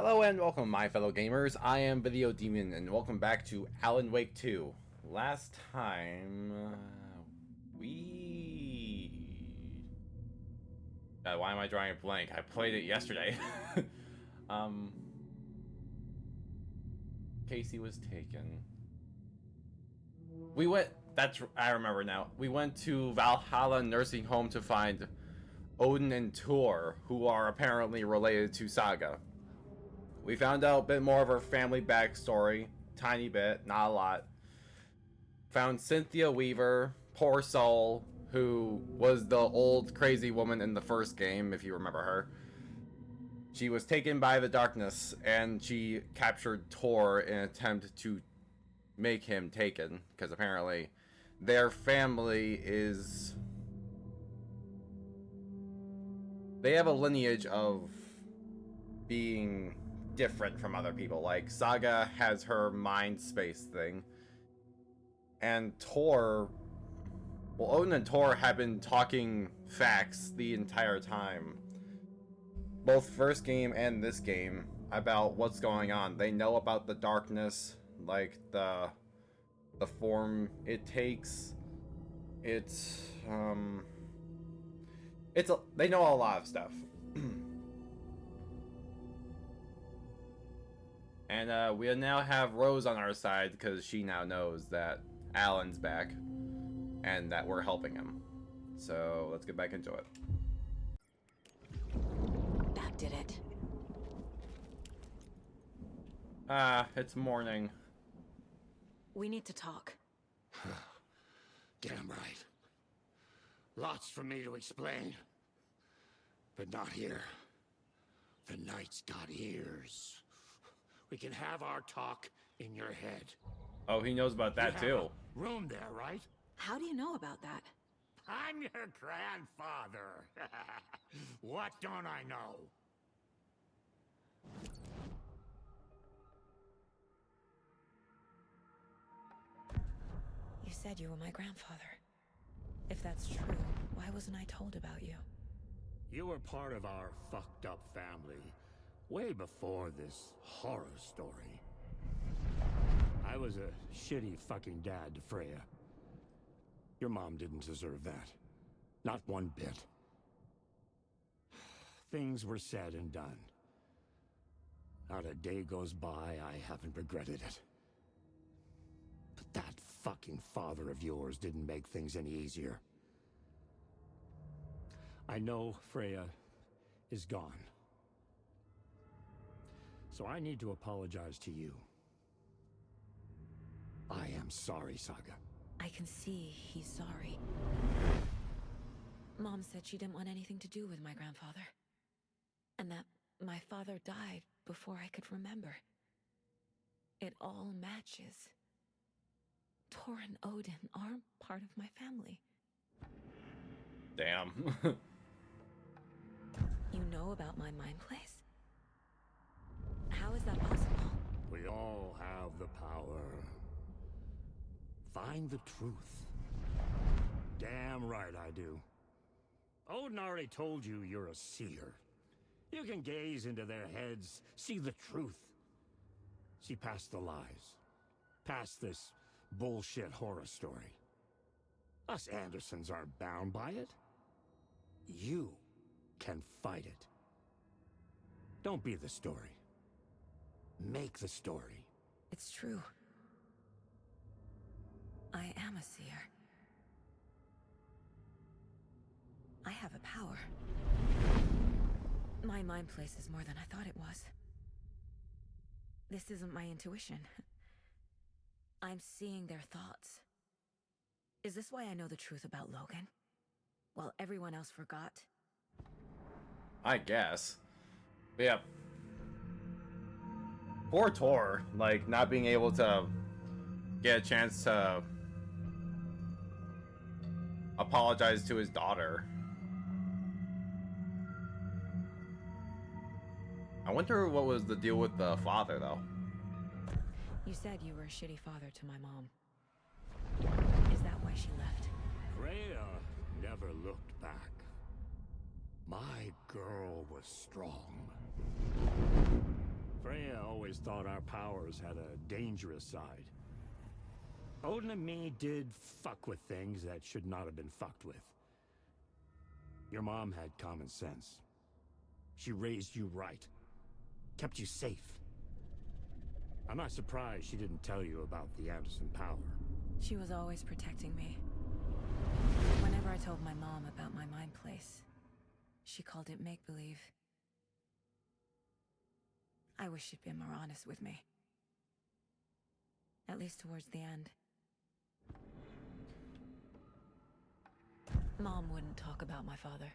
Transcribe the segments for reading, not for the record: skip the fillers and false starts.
Hello and welcome, my fellow gamers. I am Video Demon, and welcome back to Alan Wake 2. Last time, why am I drawing a blank? I played it yesterday. um... Casey was taken. I remember now. We went to Valhalla Nursing Home to find Odin and Tor, who are apparently related to Saga. We found out a bit more of her family backstory. Tiny bit, not a lot. Found Cynthia Weaver, poor soul, who was the old crazy woman in the first game, if you remember her. She was taken by the darkness, and she captured Tor in an attempt to make him taken, because apparently their family is... They have a lineage of being different from other people. Like, Saga has her mind space thing, and Tor... Well, Odin and Tor have been talking facts the entire time. Both first game and this game, about what's going on. They know about the darkness, like the form it takes. They know a lot of stuff. And we now have Rose on our side because she now knows that Alan's back and that we're helping him. So let's get back into it. That did it. It's morning. We need to talk. Damn right. Lots for me to explain. But not here. The night's got ears. We can have our talk in your head. Oh, he knows about that too. Room there, right? How do you know about that? I'm your grandfather. What don't I know? You said you were my grandfather. If that's true, why wasn't I told about you? You were part of our fucked up family way before this horror story. I was a shitty fucking dad to Freya. Your mom didn't deserve that. Not one bit. Things were said and done. Not a day goes by I haven't regretted it. But that fucking father of yours didn't make things any easier. I know Freya is gone. So I need to apologize to you. I am sorry, Saga. I can see he's sorry. Mom said she didn't want anything to do with my grandfather. And that my father died before I could remember. It all matches. Tor and Odin are part of my family. Damn. You know about my mind place? How is that possible? We all have the power. Find the truth. Damn right I do. Odin already told you you're a seer. You can gaze into their heads, see the truth. See past the lies. Past this bullshit horror story. Us Andersons aren't bound by it. You can fight it. Don't be the story. Make the story. It's true. I am a seer. I have a power. My mind place is more than I thought it was. This isn't my intuition. I'm seeing their thoughts. Is this why I know the truth about Logan? While everyone else forgot? I guess. But yeah. Poor Tor, like, not being able to get a chance to apologize to his daughter. I wonder what was the deal with the father, though. You said you were a shitty father to my mom. Is that why she left? Freya never looked back. My girl was strong. Freya always thought our powers had a dangerous side. Odin and me did fuck with things that should not have been fucked with. Your mom had common sense. She raised you right. Kept you safe. I'm not surprised she didn't tell you about the Anderson power. She was always protecting me. Whenever I told my mom about my mind place, she called it make-believe. I wish she'd been more honest with me. At least towards the end. Mom wouldn't talk about my father.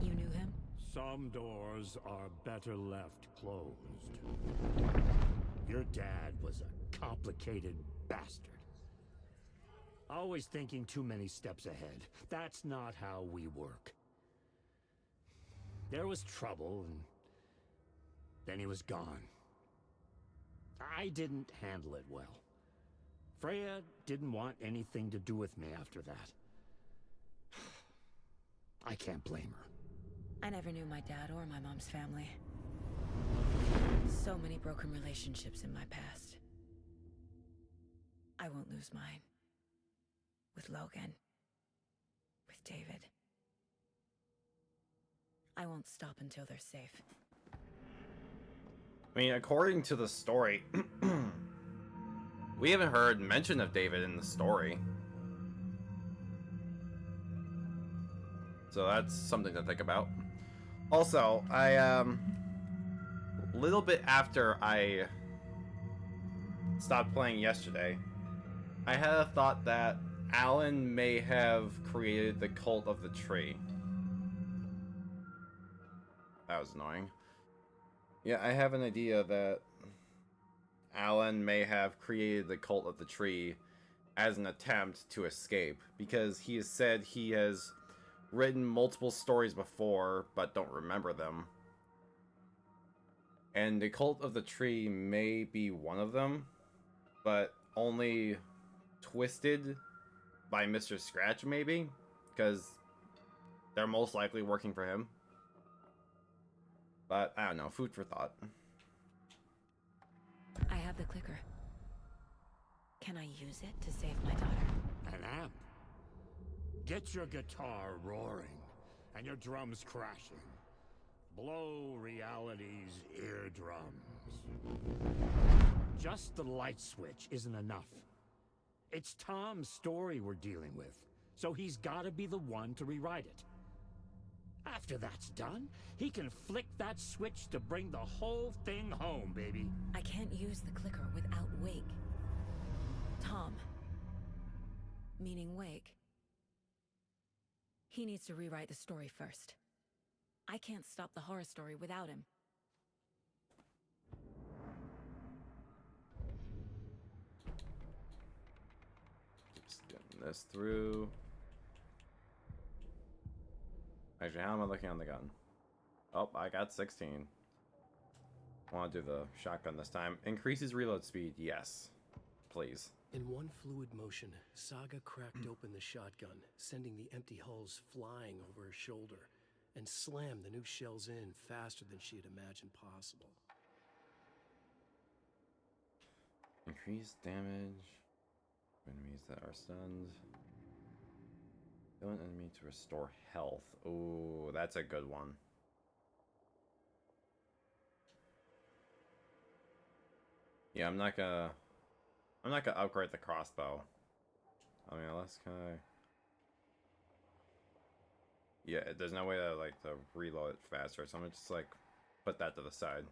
You knew him? Some doors are better left closed. Your dad was a complicated bastard. Always thinking too many steps ahead. That's not how we work. There was trouble, and then he was gone. I didn't handle it well. Freya didn't want anything to do with me after that. I can't blame her. I never knew my dad or my mom's family. So many broken relationships in my past. I won't lose mine. With Logan. With David. I won't stop until they're safe. I mean, according to the story, we haven't heard mention of David in the story. So that's something to think about. Also, a little bit after I stopped playing yesterday, I had a thought that Alan may have created the cult of the tree. That was annoying. Yeah, I have an idea that Alan may have created the cult of the tree as an attempt to escape, because he has said he has written multiple stories before, but don't remember them. And the cult of the tree may be one of them, but only twisted by Mr. Scratch, maybe? Because they're most likely working for him. But, I don't know, food for thought. I have the clicker. Can I use it to save my daughter? An amp. Get your guitar roaring and your drums crashing. Blow reality's eardrums. Just the light switch isn't enough. It's Tom's story we're dealing with, so he's gotta be the one to rewrite it. After that's done, he can flick that switch to bring the whole thing home, baby. I can't use the clicker without Wake. Tom. Meaning Wake. He needs to rewrite the story first. I can't stop the horror story without him. Just getting this through. Actually, how am I looking on the gun? Oh, I got 16. I want to do the shotgun this time. Increases reload speed, yes. Please. In one fluid motion, Saga cracked open the shotgun, sending the empty hulls flying over her shoulder, and slammed the new shells in faster than she had imagined possible. Increased damage. Enemies that are stunned. Kill an enemy to restore health. Ooh, that's a good one. Yeah, I'm not gonna upgrade the crossbow. I mean, unless can I? Yeah, there's no way to reload it faster, so I'm gonna just put that to the side.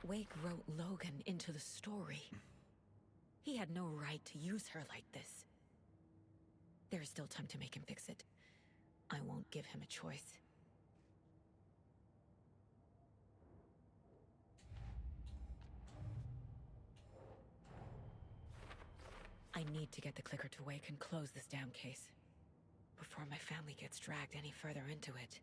Wake wrote Logan into the story. He had no right to use her like this. There is still time to make him fix it. I won't give him a choice. I need to get the clicker to Wake and close this damn case. before my family gets dragged any further into it.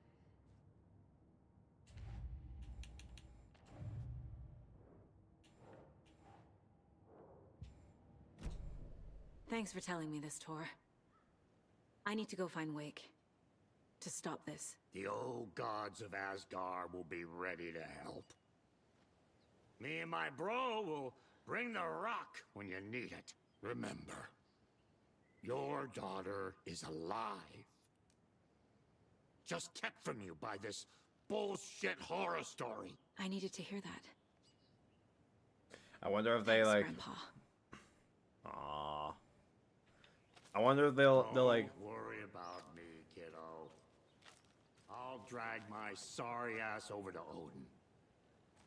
Thanks for telling me this, Tor. I need to go find Wake. To stop this. The old gods of Asgard will be ready to help. Me and my bro will bring the rock when you need it. Remember, your daughter is alive. Just kept from you by this bullshit horror story. I needed to hear that. I wonder if they Thanks, like. Grandpa. Aww. I wonder if they'll like. Don't worry about me, kiddo. I'll drag my sorry ass over to Odin.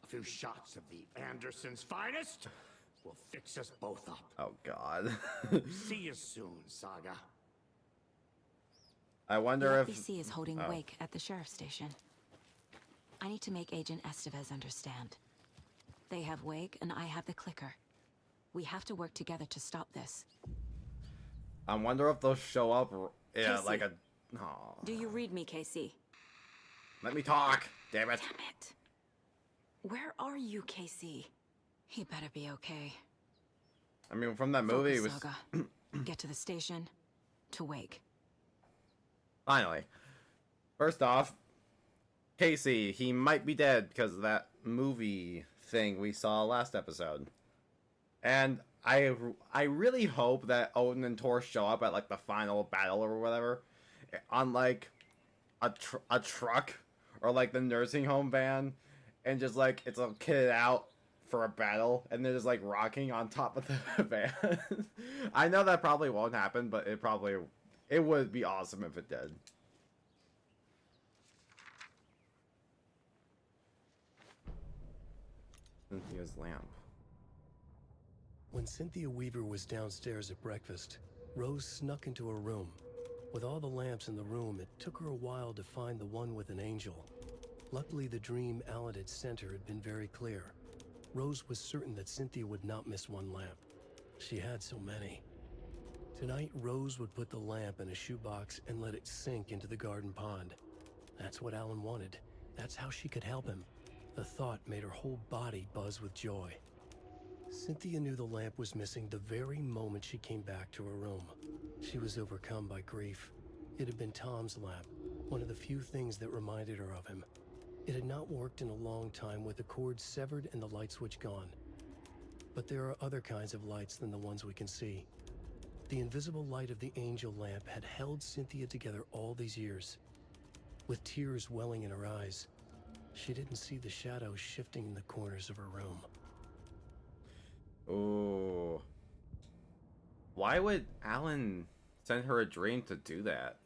A few shots of the Andersons' finest will fix us both up. Oh God. See you soon, Saga. I wonder The if. FBC is holding Wake at the sheriff's station. I need to make Agent Estevez understand. They have Wake and I have the clicker. We have to work together to stop this. I wonder if they'll show up. Yeah, Casey. like a. Aw. Do you read me, Casey? Let me talk. Damn it. Damn it. Where are you, Casey? He better be okay. I mean, from that movie, it was. Saga. Get to the station. To Wake. Finally. First off, Casey, he might be dead because of that movie thing we saw last episode. And I really hope that Odin and Thor show up at like the final battle or whatever on like a truck or like the nursing home van, and just like it's a kitted out for a battle and they're just like rocking on top of the van. I know that probably won't happen, but it would be awesome if it did. Cynthia's lamp. When Cynthia Weaver was downstairs at breakfast, Rose snuck into her room. With all the lamps in the room, it took her a while to find the one with an angel. Luckily, the dream Alan had sent her had been very clear. Rose was certain that Cynthia would not miss one lamp. She had so many. Tonight, Rose would put the lamp in a shoebox and let it sink into the garden pond. That's what Alan wanted. That's how she could help him. The thought made her whole body buzz with joy. Cynthia knew the lamp was missing the very moment she came back to her room. She was overcome by grief. It had been Tom's lamp, one of the few things that reminded her of him. It had not worked in a long time with the cord severed and the light switch gone. But there are other kinds of lights than the ones we can see. The invisible light of the angel lamp had held Cynthia together all these years. With tears welling in her eyes, she didn't see the shadows shifting in the corners of her room. Ooh. Why would Alan send her a dream to do that?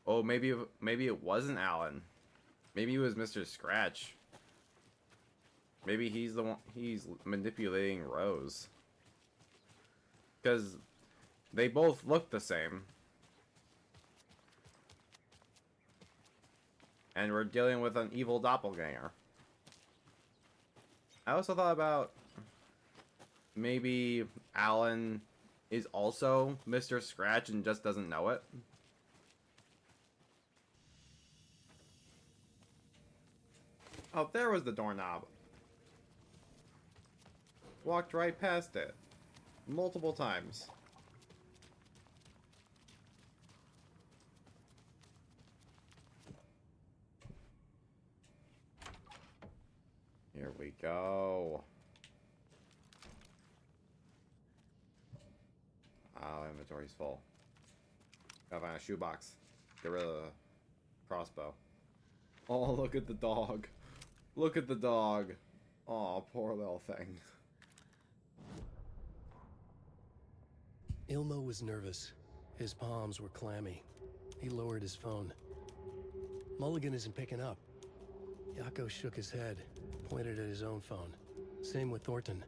Oh, maybe it wasn't Alan. Maybe it was Mr. Scratch. Maybe he's the one. He's manipulating Rose. Because they both look the same. And we're dealing with an evil doppelganger. I also thought about maybe Alan is also Mr. Scratch and just doesn't know it. Oh, there was the doorknob. Walked right past it. Multiple times. Here we go. Oh, inventory's full. Gotta find a shoebox. Get rid of the crossbow. Oh, look at the dog. Look at the dog. Oh, poor little thing. Ilmo was nervous. His palms were clammy. He lowered his phone. Mulligan isn't picking up. Yako shook his head, pointed at his own phone. Same with Thornton.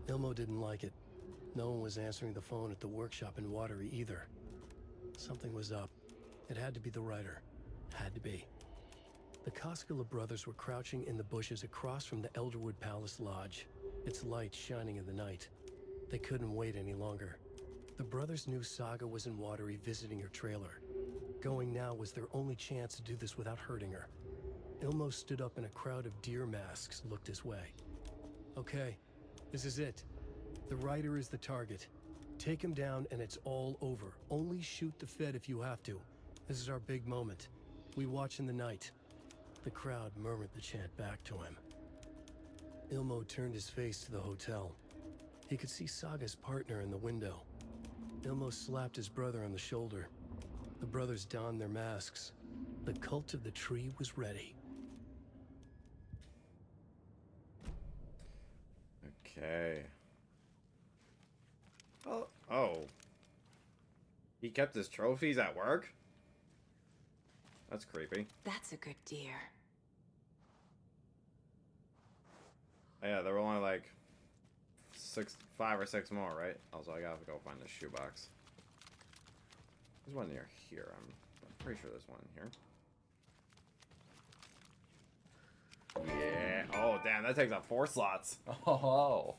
Ilmo didn't like it. No one was answering the phone at the workshop in Watery either. Something was up. It had to be the writer. Had to be. The Koskela brothers were crouching in the bushes across from the Elderwood Palace Lodge, its light shining in the night. They couldn't wait any longer. The brothers knew Saga was in Watery visiting her trailer. Going now was their only chance to do this without hurting her. Ilmo stood up and a crowd of deer masks looked his way. Okay, this is it. The rider is the target. Take him down and it's all over. Only shoot the Fed if you have to. This is our big moment. We watch in the night. The crowd murmured the chant back to him. Ilmo turned his face to the hotel. He could see Saga's partner in the window. Ilmo slapped his brother on the shoulder. The brothers donned their masks. The cult of the tree was ready. Okay. Oh. He kept his trophies at work? That's creepy. That's a good deer. Yeah, there were only like 5 or 6 more, right? Also, I gotta go find the shoebox. There's one near here. I'm pretty sure there's one here. Yeah. Oh, damn, that takes up 4 slots. Oh.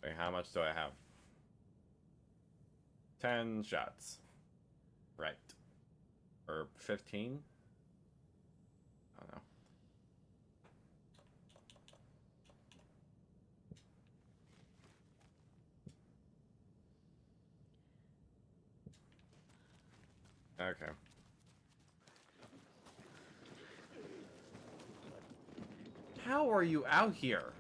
Wait, how much do I have? 10 shots. Right. Or 15? I don't know. Okay. How are you out here?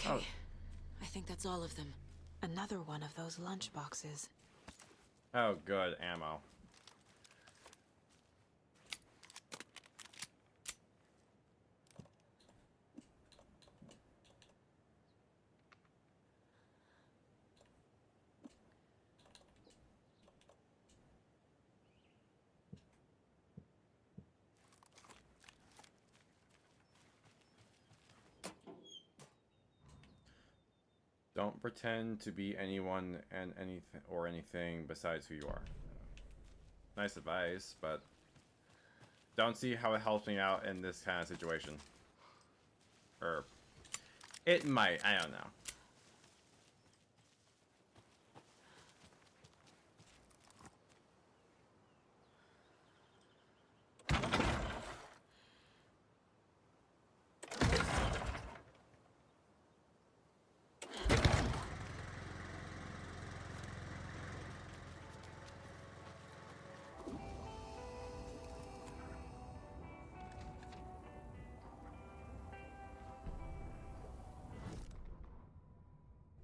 Okay. I think that's all of them. Another one of those lunch boxes. Oh, good. Ammo. Don't pretend to be anyone and anything besides who you are. Nice advice, but don't see how it helps me out in this kind of situation. Or it might, I don't know.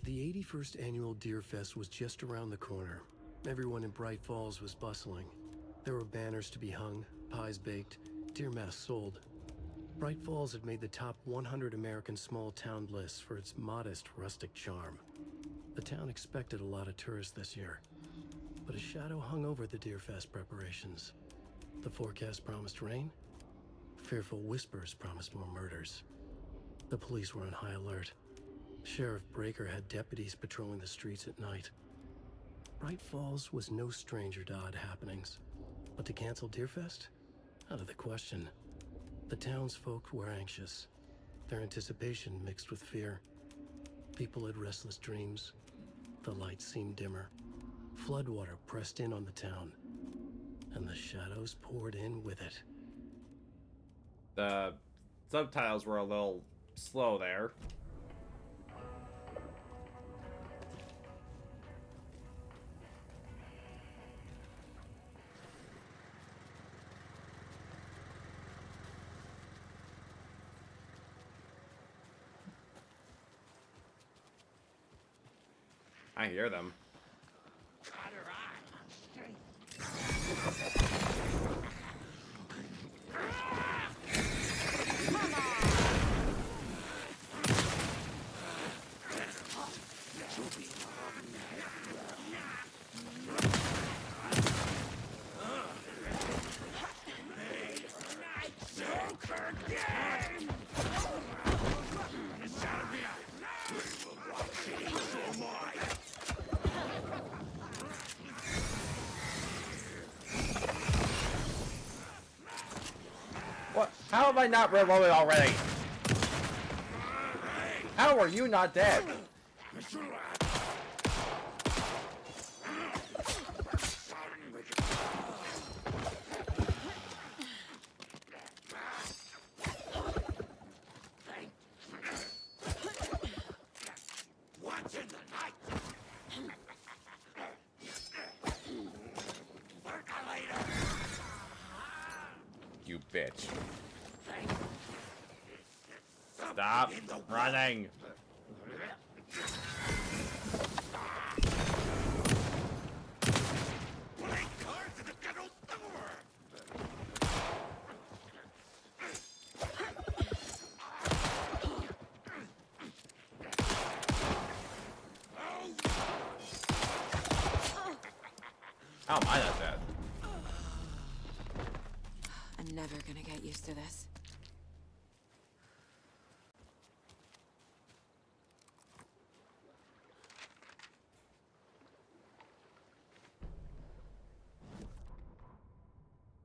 The 81st annual Deer Fest was just around the corner. Everyone in Bright Falls was bustling. There were banners to be hung, pies baked, deer masks sold. Bright Falls had made the top 100 American small town lists for its modest rustic charm. The town expected a lot of tourists this year, but a shadow hung over the Deer Fest preparations. The forecast promised rain. Fearful whispers promised more murders. The police were on high alert. Sheriff Breaker had deputies patrolling the streets at night. Bright Falls was no stranger to odd happenings, but to cancel Deerfest? Out of the question. The townsfolk were anxious, their anticipation mixed with fear. People had restless dreams. The lights seemed dimmer. Floodwater pressed in on the town, and the shadows poured in with it. The subtitles were a little slow there. I hear them. What? How am I not reloaded already? How are you not dead? You bitch. Stop running. How am I not dead? I'm never gonna get used to this.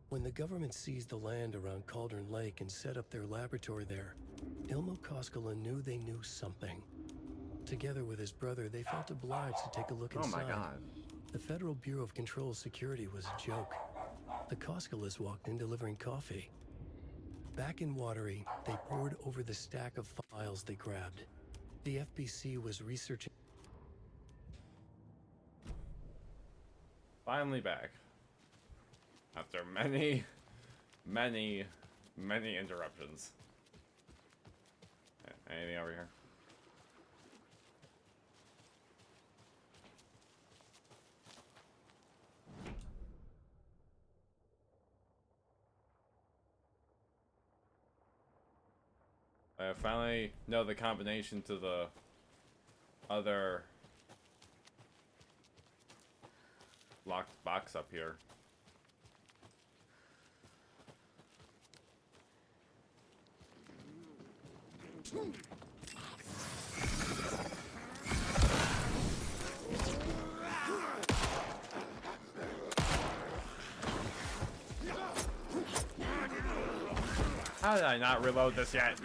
When the government seized the land around Cauldron Lake and set up their laboratory there, Ilmo Koskela knew they knew something. Together with his brother, they felt obliged to take a look inside. Oh my god. The Federal Bureau of Control Security was a joke. The Koskelas walked in delivering coffee. Back in Watery, they pored over the stack of files they grabbed. The FBC was researching. Finally back. After many interruptions. Anything over here? I finally know the combination to the other locked box up here. How did I not reload this yet?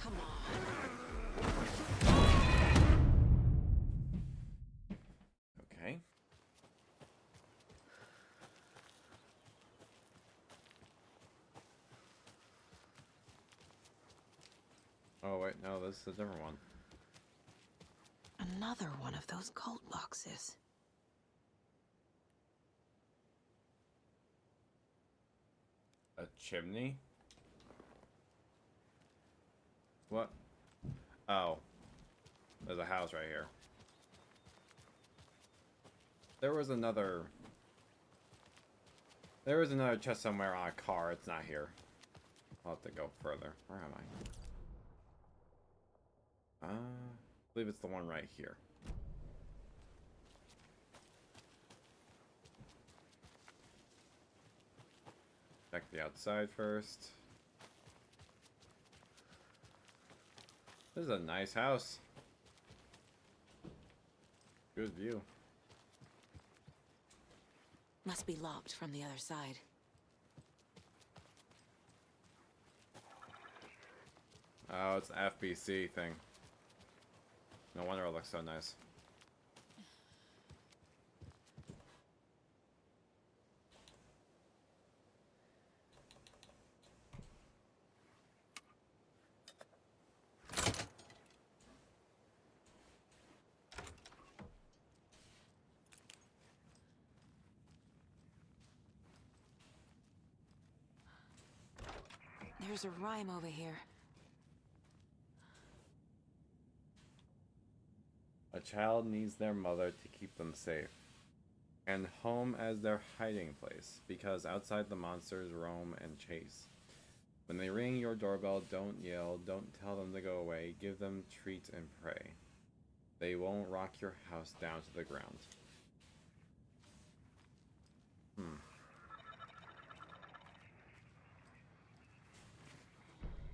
Come on. Okay. Oh wait, no, this is a different one. Another one of those cult boxes. A chimney? What? Oh. There's a house right here. There was another chest somewhere on a car. It's not here. I'll have to go further. Where am I? I believe it's the one right here. Check the outside first. This is a nice house. Good view. Must be locked from the other side. Oh, it's an FBC thing. No wonder it looks so nice. There's a rhyme over here. A child needs their mother to keep them safe, and home as their hiding place, because outside the monsters roam and chase. When they ring your doorbell, don't yell, don't tell them to go away, give them treats and pray. They won't rock your house down to the ground.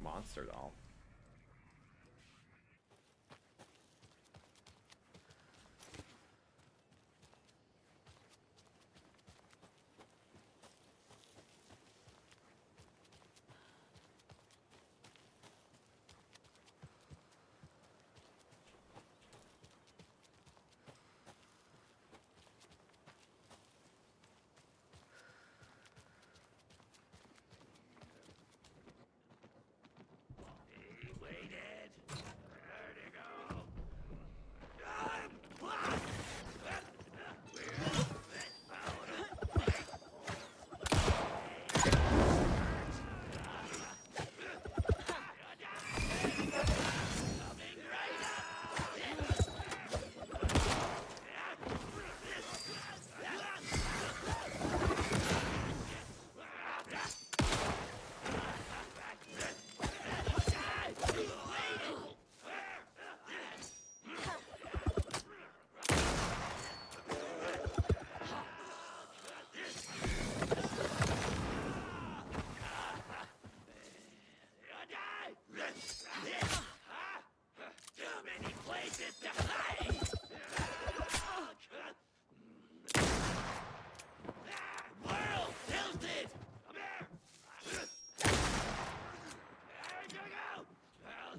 Monster doll. He waited. Where'd he go?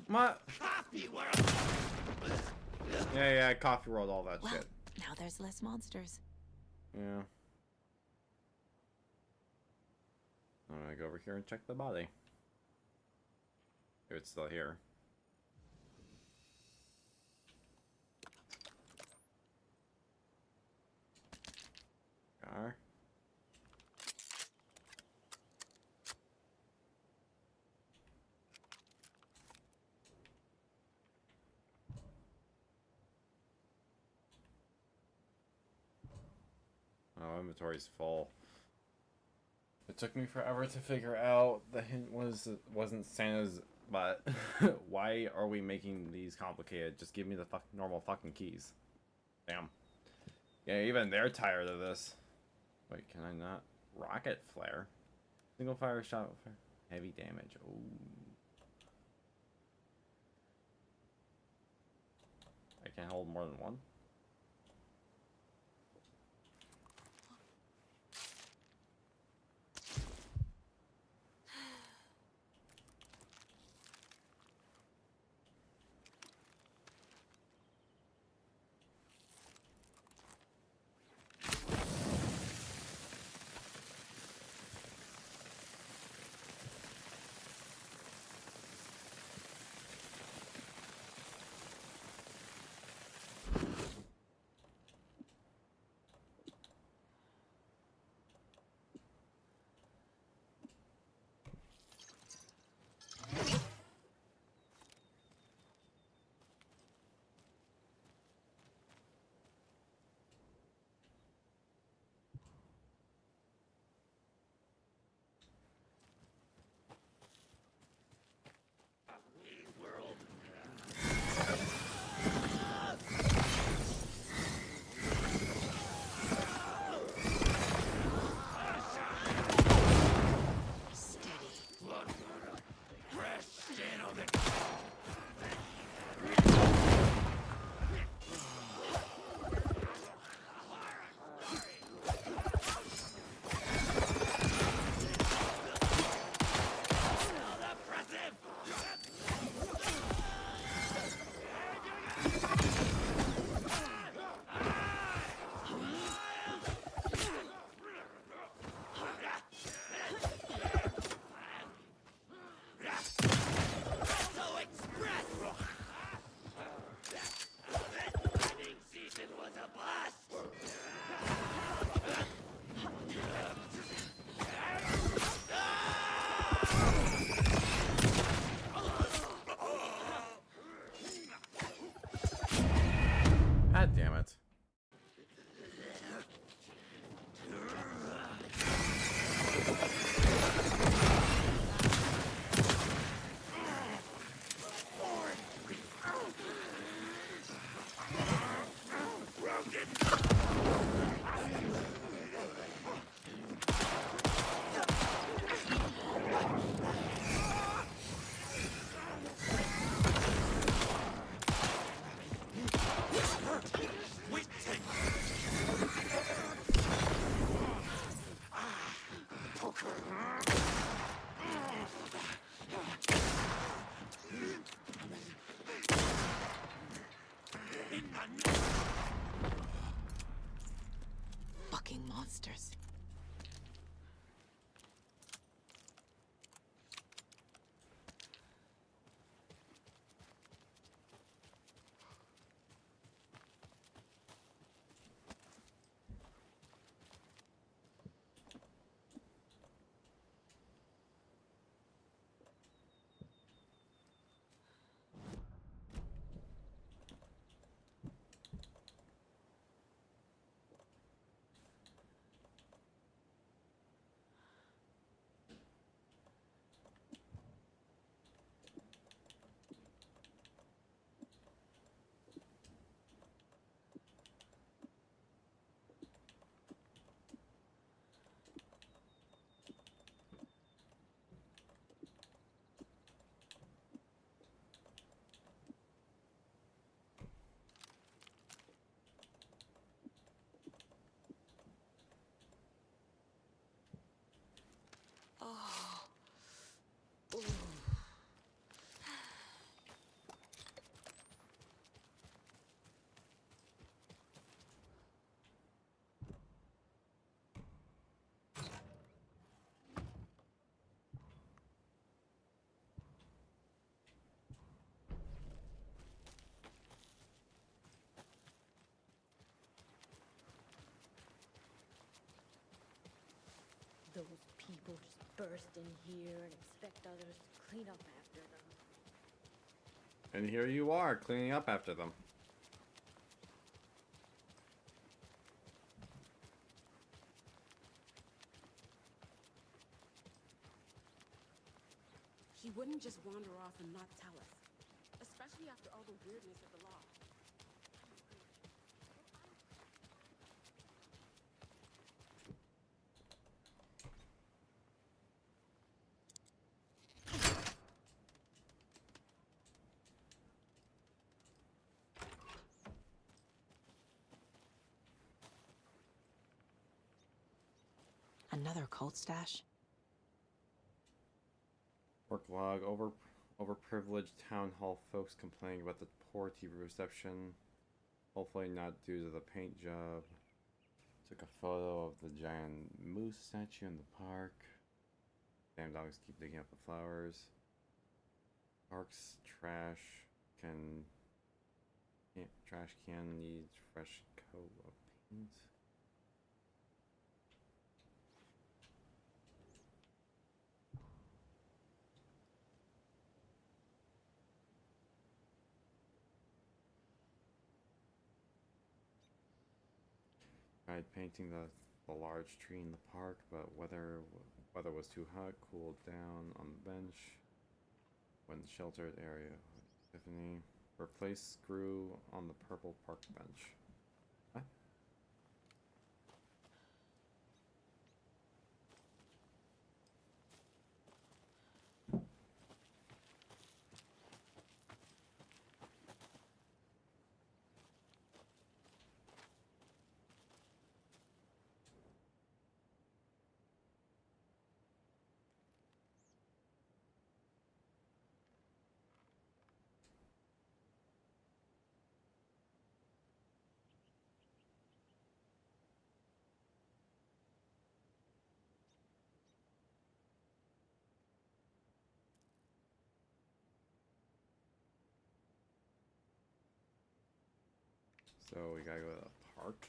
What? Coffee world. Yeah, coffee rolled all that Well, shit. now there's less monsters. Yeah. I'm gonna go over here and check the body. If it's still here. Car. Oh, inventory's full. It took me forever to figure out the hint wasn't Santa's, but why are we making these complicated? Just give me the normal fucking keys. Damn. Yeah, even they're tired of this. Wait, can I not? Rocket flare. Single fire shot for heavy damage. Ooh. I can't hold more than one. God damn it. Fucking monsters. Those people just burst in here and expect others to clean up after them. And here you are, cleaning up after them. She wouldn't just wander off and not tell us, especially after all the weirdness of the law. Another cult stash? Work log. Overprivileged town hall folks complaining about the poor TV reception. Hopefully not due to the paint job. Took a photo of the giant moose statue in the park. Damn dogs keep digging up the flowers. Park's trash can needs fresh coat of paint. Tried painting the large tree in the park, but weather was too hot, cooled down on the bench. Went sheltered area. Tiffany. Replace screw on the purple park bench. What? So we gotta go to the park.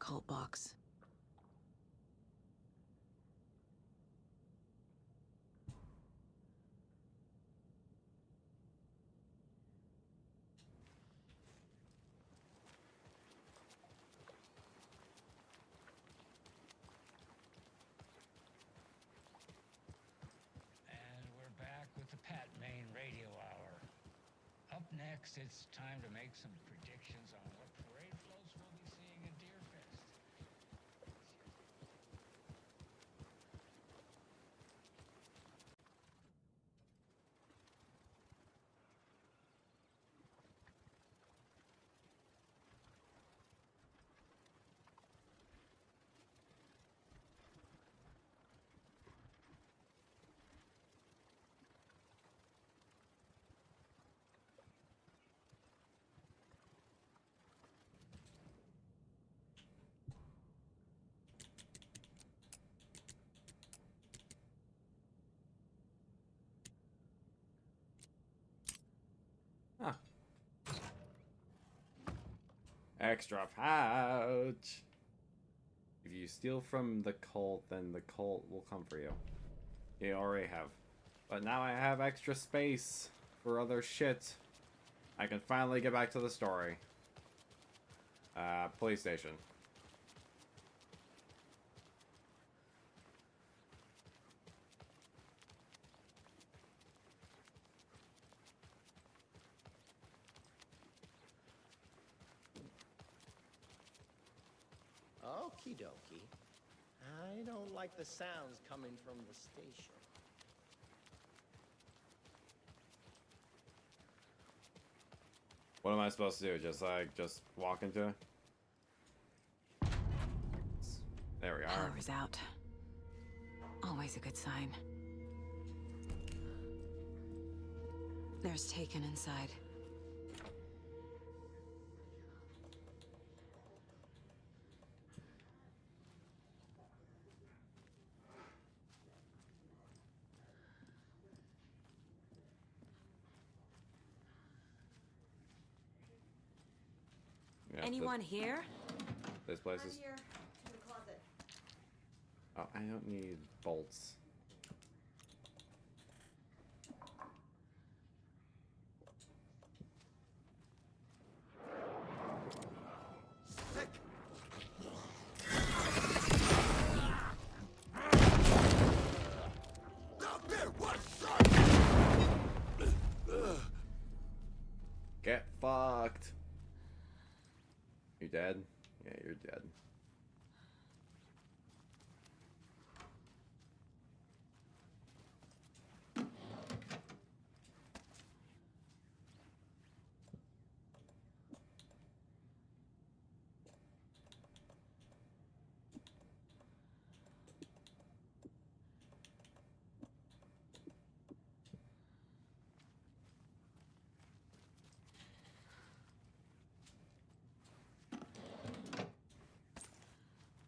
cult box. And we're back with the Pat Main Radio Hour. Up next, it's time to make some predictions on what parade floats we'll be seeing at Deerfest. Huh. Extra pouch. If you steal from the cult, then the cult will come for you. You already have. But now I have extra space for other shit. I can finally get back to the story. Police station. Okie dokie. I don't like the sounds coming from the station. What am I supposed to do? Just walk into it? There we are. Power's out. Always a good sign. There's Taken inside. Yeah, Anyone here? This place is. Here, in the closet. Oh, I don't need bolts. Get fucked. You dead? Yeah, you're dead.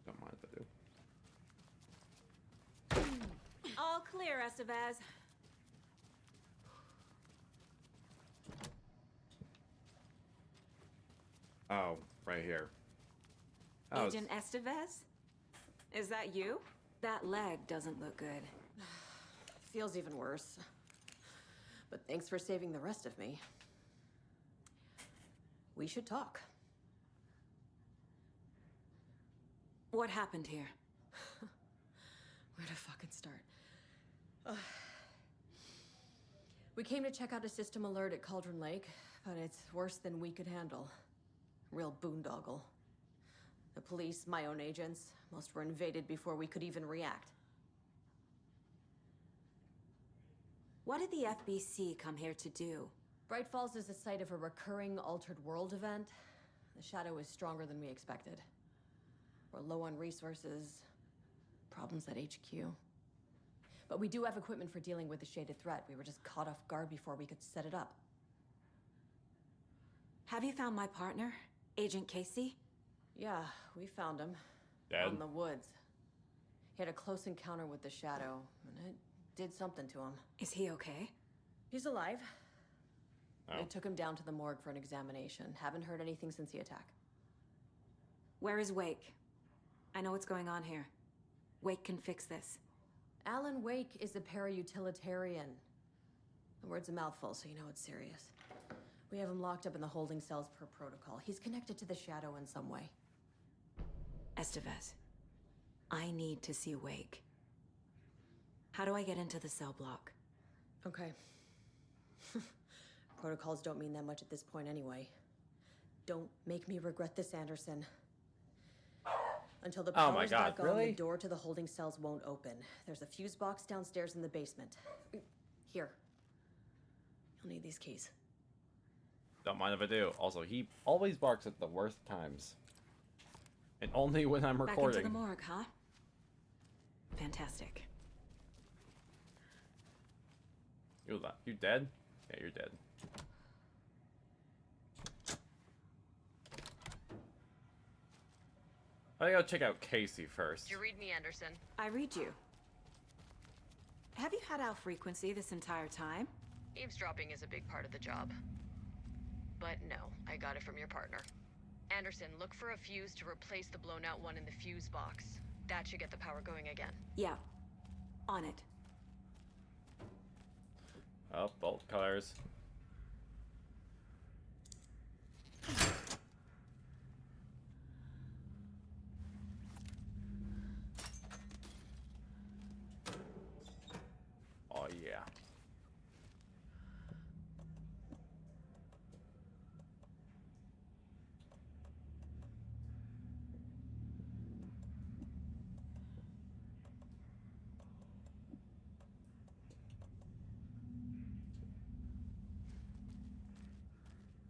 Don't mind if I do. All clear, Estevez. Oh, right here. Oh, Agent Estevez? Is that you? That leg doesn't look good. Feels even worse. But thanks for saving the rest of me. We should talk. What happened here? Where to fucking start? We came to check out a system alert at Cauldron Lake, but it's worse than we could handle. Real boondoggle. The police, my own agents, most were invaded before we could even react. What did the FBC come here to do? Bright Falls is the site of a recurring Altered World event. The Shadow is stronger than we expected. We're low on resources, problems at HQ. But we do have equipment for dealing with the shaded threat. We were just caught off guard before we could set it up. Have you found my partner, Agent Casey? Yeah, we found him. Dead? Out in the woods. He had a close encounter with the Shadow, and it did something to him. Is he okay? He's alive. Oh. They took him down to the morgue for an examination. Haven't heard anything since the attack. Where is Wake? I know what's going on here. Wake can fix this. Alan Wake is a para-utilitarian. The word's a mouthful, so you know it's serious. We have him locked up in the holding cells per protocol. He's connected to the Shadow in some way. Estevez, I need to see Wake. How do I get into the cell block? Okay. Protocols don't mean that much at this point anyway. Don't make me regret this, Anderson. Until the Oh my power's God, back on, really? the door to the holding cells won't open. There's a fuse box downstairs in the basement. Here. You'll need these keys. Don't mind if I do. Also, he always barks at the worst times. And only when I'm Back recording. into the morgue, huh? Fantastic. You dead? Yeah, you're dead. I gotta check out Casey first. Did you read me, Anderson? I read you. Have you had Al frequency this entire time? Eavesdropping is a big part of the job. But no, I got it from your partner. Anderson, look for a fuse to replace the blown out one in the fuse box. That should get the power going again. Yeah. On it. Oh, bolt colors. Oh yeah.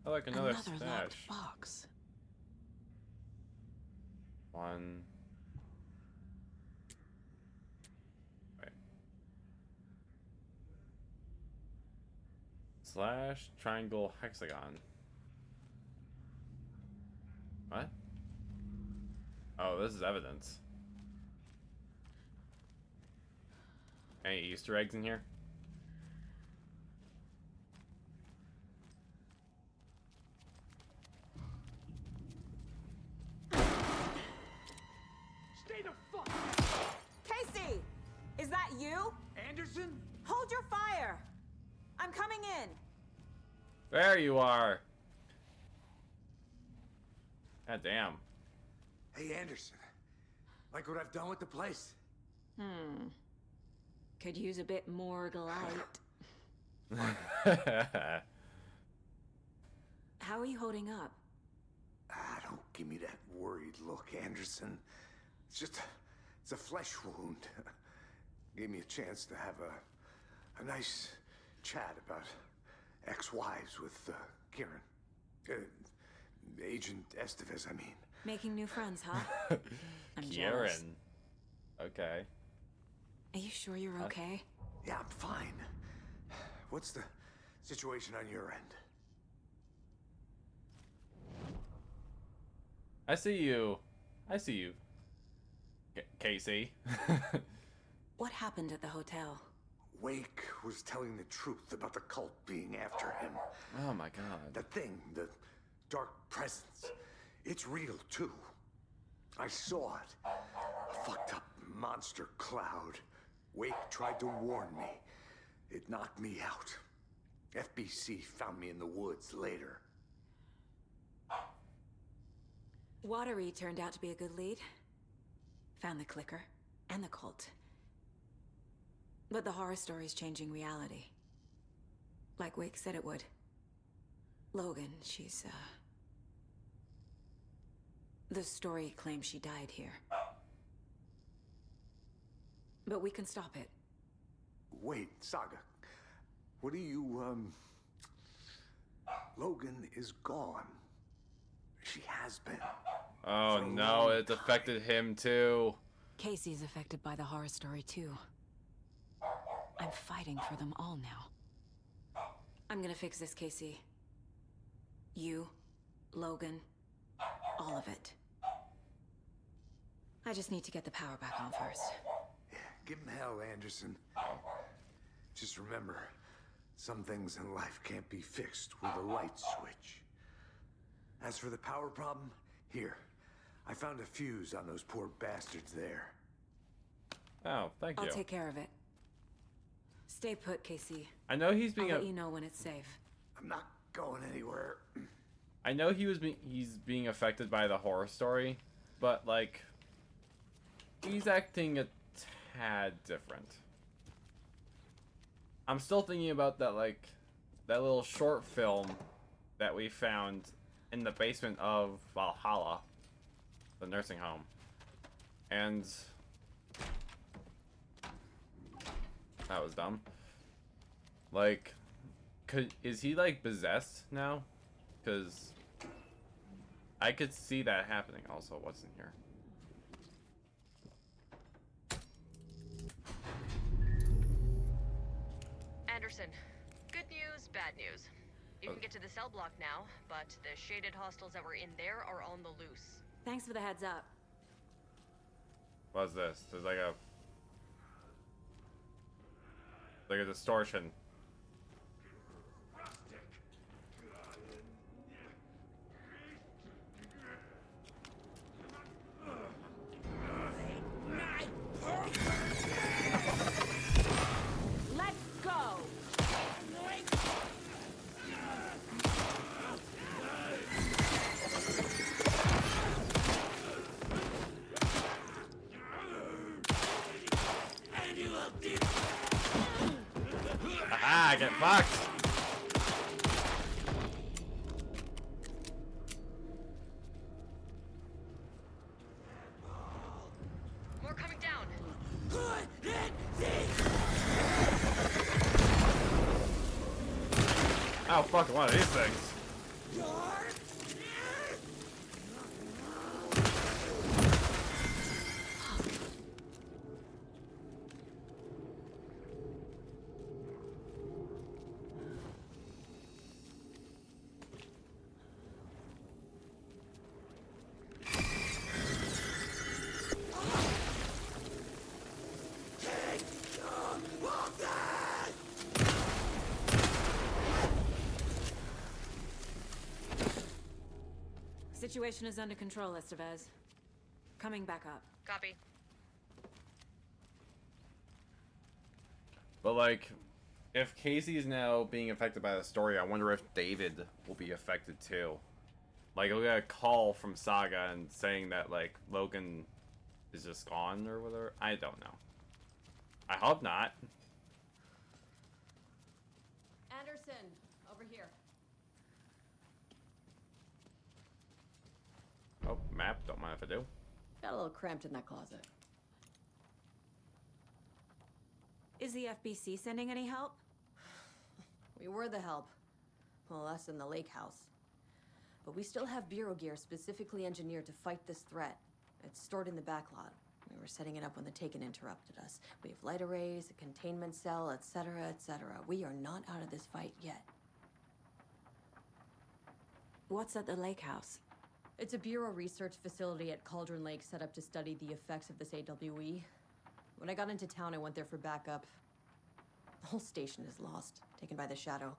I like another Locked stash. box. One. Wait. Slash triangle hexagon. What? Oh, this is evidence. Any Easter eggs in here? Stay the fuck! Casey! Is that you? Anderson? Hold your fire! I'm coming in! There you are! God damn. Hey, Anderson. Like what I've done with the place? Could use a bit more light. How are you holding up? Ah, don't give me that worried look, Anderson. It's a flesh wound. Gave me a chance to have a nice chat about ex-wives with Kieran. Agent Estevez, I mean. Making new friends, huh? I'm jealous. Kieran. Okay. Are you sure you're okay? Yeah, I'm fine. What's the situation on your end? I see you. I see you. Casey. What happened at the hotel? Wake was telling the truth about the cult being after him. Oh my god. That thing, the dark presence, it's real too. I saw it. A fucked up monster cloud. Wake tried to warn me. It knocked me out. FBC found me in the woods later. Watery turned out to be a good lead. Found the clicker and the cult. But the horror story's changing reality. Like Wake said it would. Logan, she's, the story claims she died here. But we can stop it. Wait, Saga. What do you, Logan is gone. She has been. Oh For a no, long it's affected him too. Casey's affected by the horror story too. I'm fighting for them all now. I'm gonna fix this, Casey. You, Logan, all of it. I just need to get the power back on first. Yeah, give him hell, Anderson. Just remember, some things in life can't be fixed with a light switch. As for the power problem, here, I found a fuse on those poor bastards there. Oh, thank you. I'll take care of it. Stay put, Casey. I know he's being I'll let you know when it's safe. I'm not going anywhere. I know he's being affected by the horror story, but like he's acting a tad different. I'm still thinking about that that little short film that we found in the basement of Valhalla, the nursing home. And that was dumb. Like, is he like possessed now? Because I could see that happening. Also, what's in here? Anderson, good news, bad news. You can get to the cell block now, but the shaded hostiles that were in there are on the loose. Thanks for the heads up. What's this? There's like a distortion. Let's go! Aha, get fucked! More coming down. Oh, fuck, one of these things. Situation is under control, Estevez. Coming back up. Copy. But like, if Casey is now being affected by the story, I wonder if David will be affected too. Like, we'll get a call from Saga and saying that like Logan is just gone or whatever. I don't know. I hope not. Anderson, over here. Oh, map. Don't mind if I do. Got a little cramped in that closet. Is the FBC sending any help? We were the help. Well, us in the lake house. But we still have Bureau gear specifically engineered to fight this threat. It's stored in the backlot. We were setting it up when the Taken interrupted us. We have light arrays, a containment cell, etc., etc. We are not out of this fight yet. What's at the lake house? It's a Bureau research facility at Cauldron Lake set up to study the effects of this AWE. When I got into town, I went there for backup. The whole station is lost, taken by the Shadow.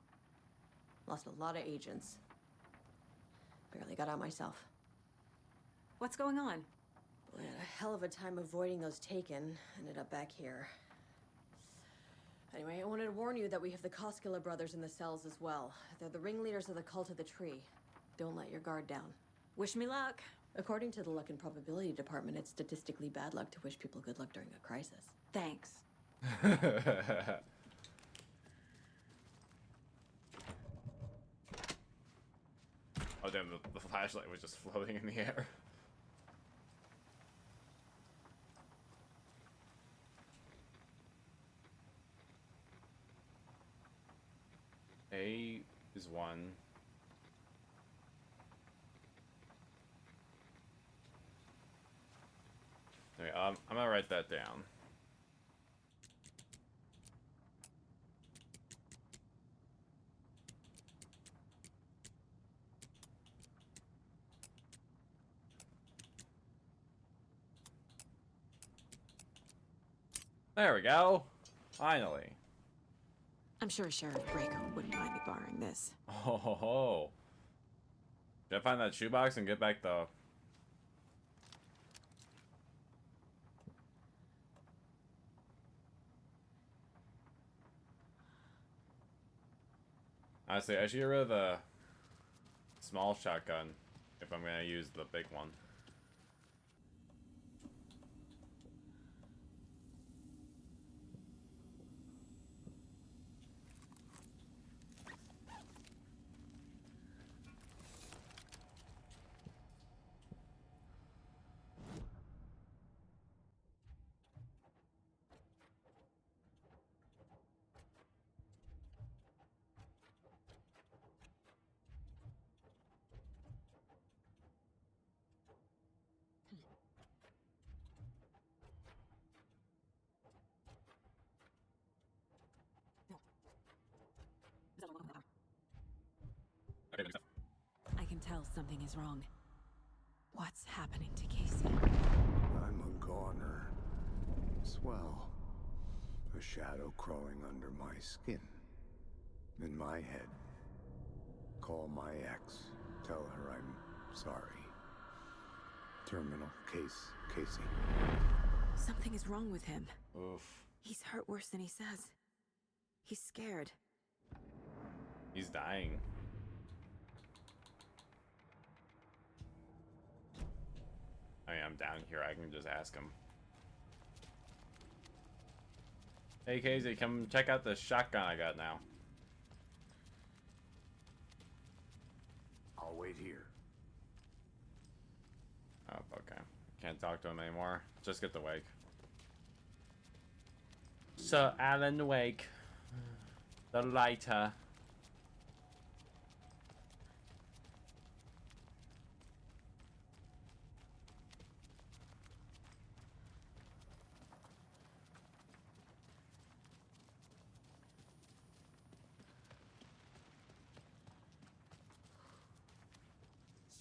Lost a lot of agents. Barely got out myself. What's going on? We had a hell of a time avoiding those Taken. Ended up back here. Anyway, I wanted to warn you that we have the Koskela brothers in the cells as well. They're the ringleaders of the Cult of the Tree. Don't let your guard down. Wish me luck. According to the Luck and Probability Department, it's statistically bad luck to wish people good luck during a crisis. Thanks. Oh damn, the flashlight was just floating in the air. A is 1. Okay, I'm gonna write that down. There we go. Finally. I'm sure Sheriff Braco wouldn't mind me borrowing this. Oh ho ho. Should I find that shoebox and get back the Honestly, I should get rid of the small shotgun if I'm gonna use the big one. I can tell something is wrong. What's happening to Casey? I'm a goner. Swell. A shadow crawling under my skin. In my head. Call my ex. Tell her I'm sorry. Terminal case, Casey. Something is wrong with him. Oof. He's hurt worse than he says. He's scared. He's dying. I mean, I'm down here. I can just ask him. Hey, Casey, come check out the shotgun I got now. I'll wait here. Oh, okay. Can't talk to him anymore. Just get the Wake. So, Alan Wake. The lighter.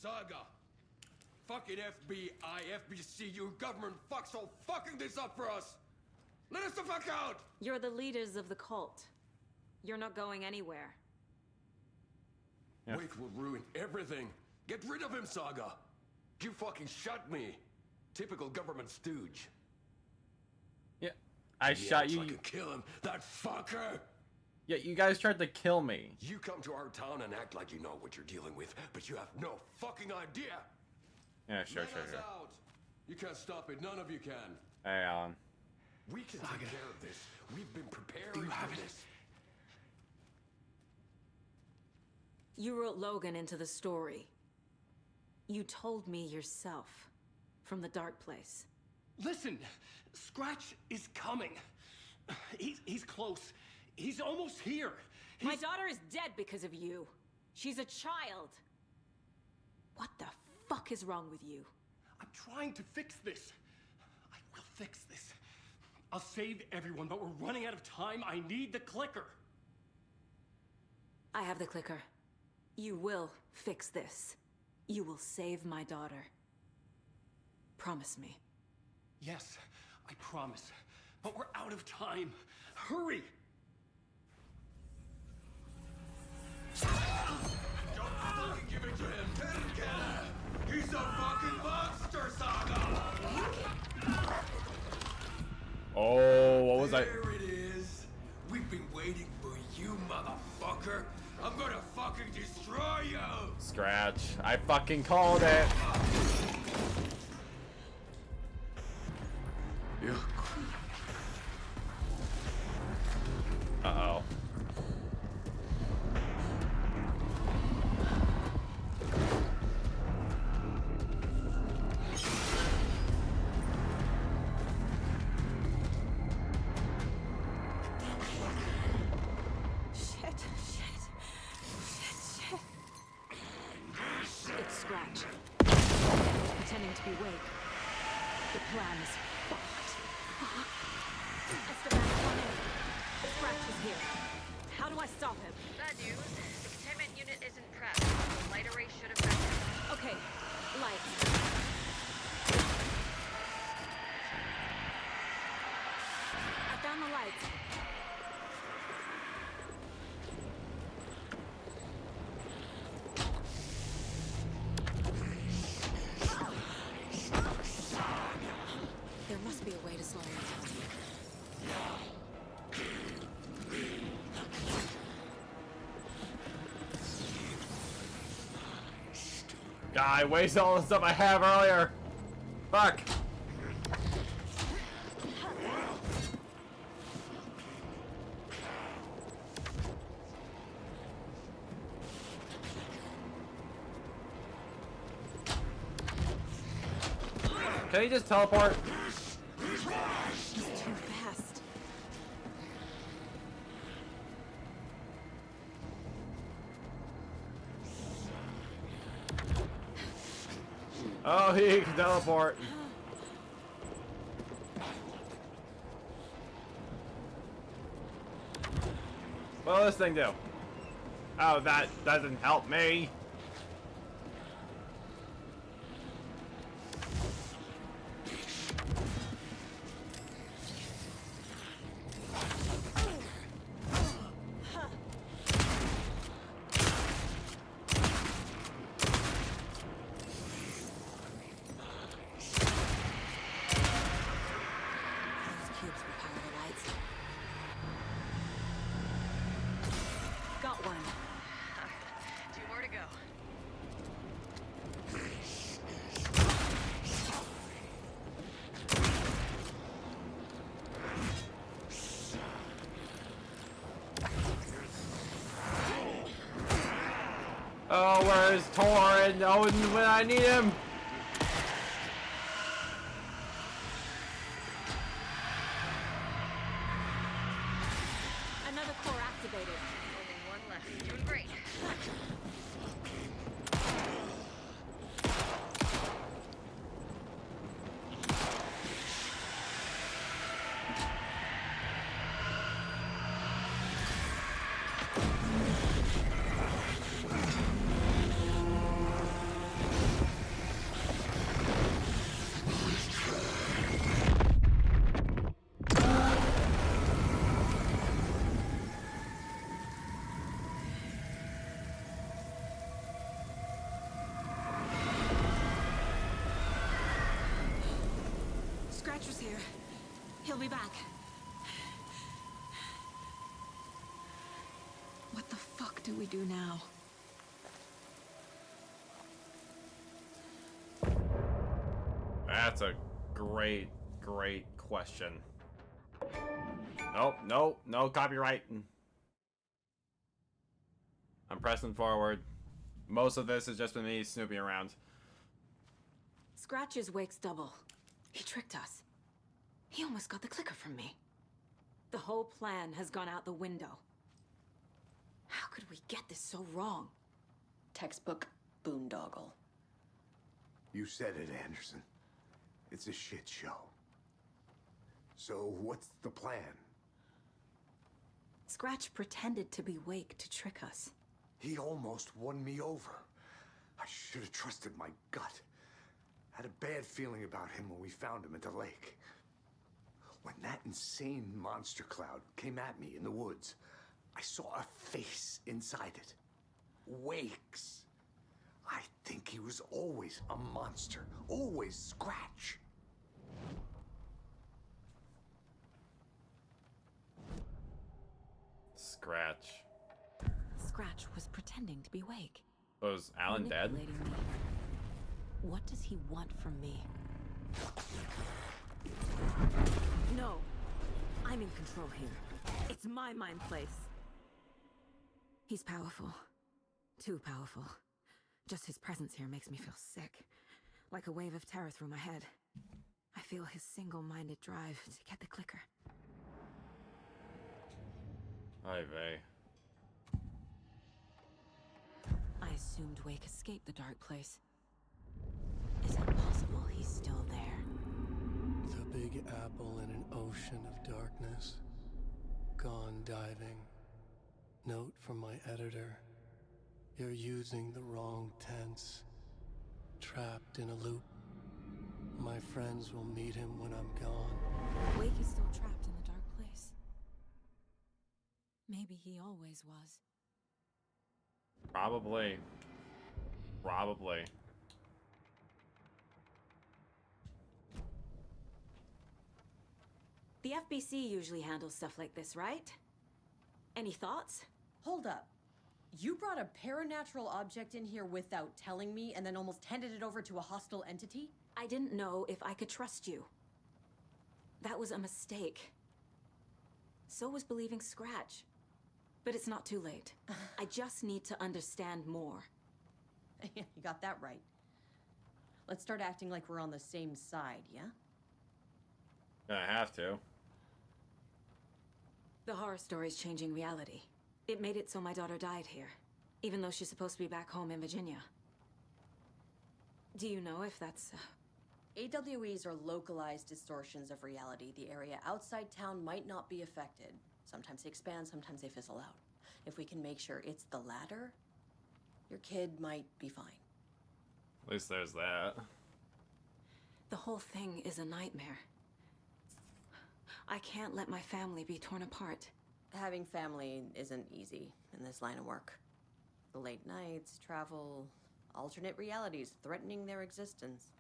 Saga! Fucking FBI, FBC, your government fucks all fucking this up for us! Let us the fuck out! You're the leaders of the cult. You're not going anywhere. Yeah. Wake will ruin everything. Get rid of him, Saga! You fucking shot me! Typical government stooge. Yeah, I shot you. I can kill him, that fucker! Yeah, you guys tried to kill me. You come to our town and act like you know what you're dealing with, but you have no fucking idea! Yeah, sure. Out. You can't stop it, none of you can. Hey, Alan. We can take care of this. We've been preparing for this. You wrote Logan into the story. You told me yourself. From the dark place. Listen, Scratch is coming. He's close. He's almost here. My daughter is dead because of you. She's a child. What the fuck is wrong with you? I'm trying to fix this. I will fix this. I'll save everyone, but we're running out of time. I need the clicker. I have the clicker. You will fix this. You will save my daughter. Promise me. Yes, I promise. But we're out of time. Hurry! Don't fucking give it to him! Helen Keller! He's a fucking monster, Saga! Oh, what was that? There it is! We've been waiting for you, motherfucker! I'm gonna fucking destroy you! Scratch. I fucking called it. You. Uh-oh. It's Scratch. Pretending to be Wake. The plan is fucked. Esteban, come in. Scratch is here. How do I stop him? Bad news. The containment unit isn't prepped. The light array should have been. Okay, lights. I found the lights. There must be a way to slow him down. God, I wasted all the stuff I have earlier. Fuck. Can he just teleport? He's too fast. Oh, he can teleport. What will this thing do? Oh, that doesn't help me. Got one. 2 more to go. Oh, where's Tor and Odin when I need him? Another core activated. Only 1 left. Doing great. Scratcher's here. He'll be back. What the fuck do we do now? That's a great question. Nope, nope, no copyright. I'm pressing forward. Most of this is just been me snooping around. Scratch's wake's double. He tricked us. He almost got the clicker from me. The whole plan has gone out the window. How could we get this so wrong? Textbook boondoggle. You said it, Anderson. It's a shit show. So what's the plan? Scratch pretended to be Wake to trick us. He almost won me over. I should have trusted my gut. Had a bad feeling about him when we found him at the lake. When that insane monster cloud came at me in the woods, I saw a face inside it. Wake's. I think he was always a monster. Always Scratch. Scratch. Scratch was pretending to be Wake. Was Alan dead? Manipulating me. What does he want from me? No. I'm in control here. It's my mind place. He's powerful. Too powerful. Just his presence here makes me feel sick. Like a wave of terror through my head. I feel his single-minded drive to get the clicker. Ay vey. I assumed Wake escaped the dark place. Is it possible he's still there? The Big Apple in an ocean of darkness. Gone diving. Note from my editor. You're using the wrong tense. Trapped in a loop. My friends will meet him when I'm gone. Wake is still trapped in the dark place. Maybe he always was. Probably. Probably. The FBC usually handles stuff like this, right? Any thoughts? Hold up. You brought a paranatural object in here without telling me and then almost handed it over to a hostile entity? I didn't know if I could trust you. That was a mistake. So was believing Scratch. But it's not too late. I just need to understand more. You got that right. Let's start acting like we're on the same side, yeah? I have to. The horror story's changing reality. It made it so my daughter died here, even though she's supposed to be back home in Virginia. Do you know if that's... AWEs are localized distortions of reality. The area outside town might not be affected. Sometimes they expand, sometimes they fizzle out. If we can make sure it's the latter, your kid might be fine. At least there's that. The whole thing is a nightmare. I can't let my family be torn apart. Having family isn't easy in this line of work. The late nights, travel, alternate realities threatening their existence.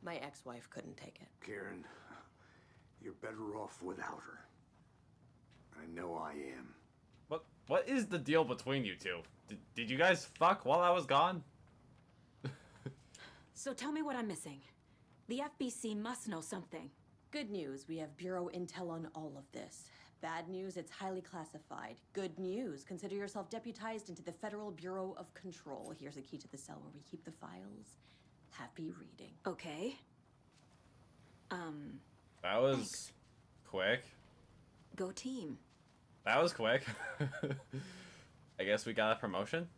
My ex-wife couldn't take it. Karen, you're better off without her. I know I am. What is the deal between you two? Did you guys fuck while I was gone? So tell me what I'm missing. The FBC must know something. Good news, we have Bureau intel on all of this. Bad news, it's highly classified. Good news, consider yourself deputized into the Federal Bureau of Control. Here's a key to the cell where we keep the files. Happy reading. Okay. That was thanks. Quick. Go team. That was quick. I guess we got a promotion?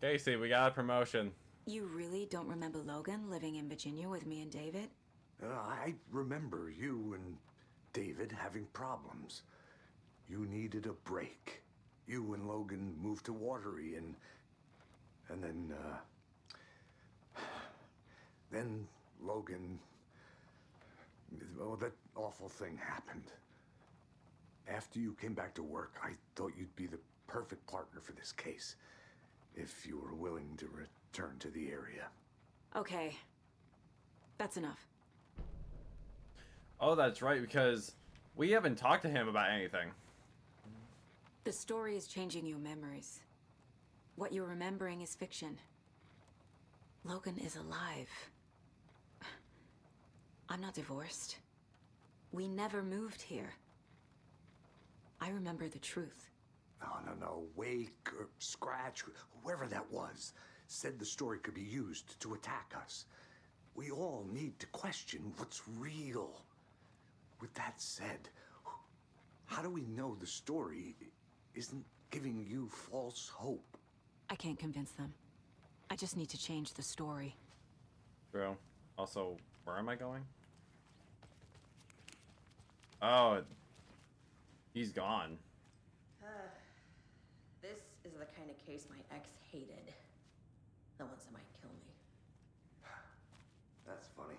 Casey, we got a promotion. You really don't remember Logan living in Virginia with me and David? I remember you and David having problems. You needed a break. You and Logan moved to Watery and then Logan, oh, that awful thing happened. After you came back to work, I thought you'd be the perfect partner for this case, if you were willing to return to the area. Okay. That's enough. Oh, that's right, because we haven't talked to him about anything. The story is changing your memories. What you're remembering is fiction. Logan is alive. I'm not divorced. We never moved here. I remember the truth. No. Wake or Scratch, whoever that was, said the story could be used to attack us. We all need to question what's real. With that said, how do we know the story isn't giving you false hope? I can't convince them. I just need to change the story. True. Also, where am I going? Oh, he's gone. This is the kind of case my ex hated. The ones that might kill me. That's funny.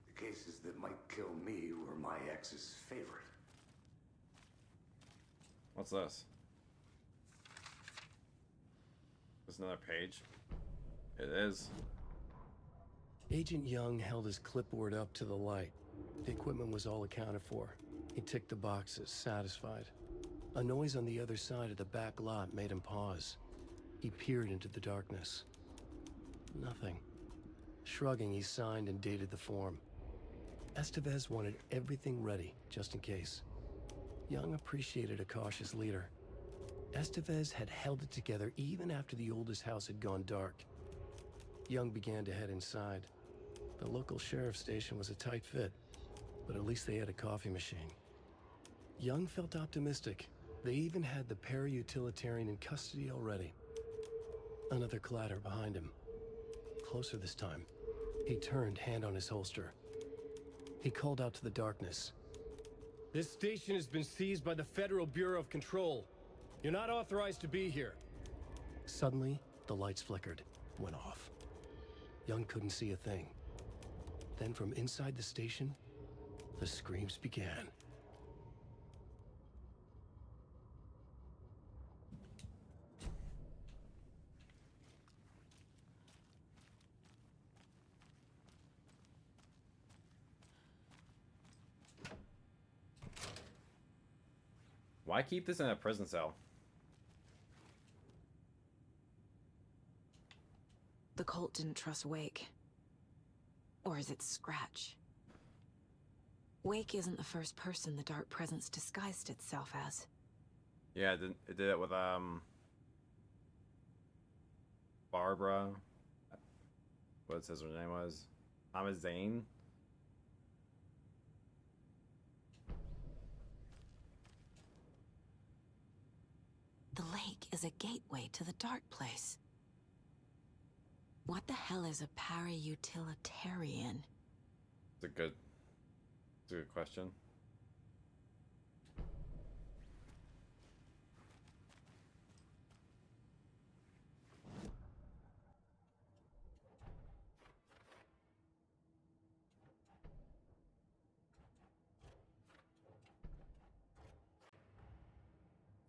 The cases that might kill me were my ex's favorite. What's this? There's another page. It is. Agent Young held his clipboard up to the light. The equipment was all accounted for. He ticked the boxes, satisfied. A noise on the other side of the back lot made him pause. He peered into the darkness. Nothing. Shrugging, he signed and dated the form. Estevez wanted everything ready, just in case. Young appreciated a cautious leader. Estevez had held it together even after the oldest house had gone dark. Young began to head inside. The local sheriff's station was a tight fit, but at least they had a coffee machine. Young felt optimistic. They even had the para-utilitarian in custody already. Another clatter behind him. Closer this time. He turned, hand on his holster. He called out to the darkness. This station has been seized by the Federal Bureau of Control. You're not authorized to be here. Suddenly, the lights flickered, went off. Young couldn't see a thing. Then from inside the station, the screams began. Why keep this in a prison cell? The cult didn't trust Wake. Or is it Scratch? Wake isn't the first person the Dark Presence disguised itself as. Yeah, it did it with, Barbara. What his name was? Thomas Zane? The lake is a gateway to the Dark Place. What the hell is a para-utilitarian? It's a good question.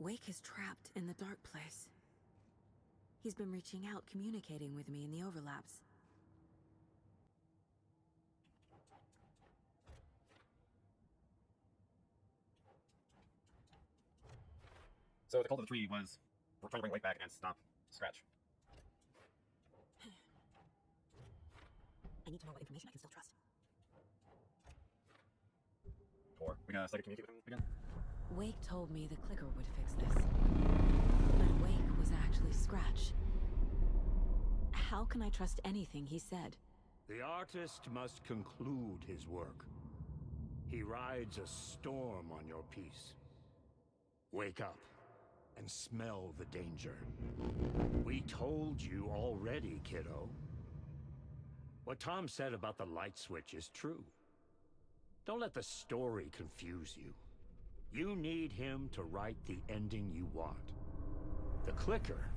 Wake is trapped in the Dark Place. He's been reaching out, communicating with me in the overlaps. So the cult of the tree was we're trying to bring Wake back and stop Scratch. I need to know what information I can still trust. Or we gonna start to communicate with him again? Wake told me the clicker would fix this. But Wake was actually Scratch. How can I trust anything he said? The artist must conclude his work. He rides a storm on your piece. Wake up and smell the danger. We told you already, kiddo. What Tom said about the light switch is true. Don't let the story confuse you. You need him to write the ending you want. The clicker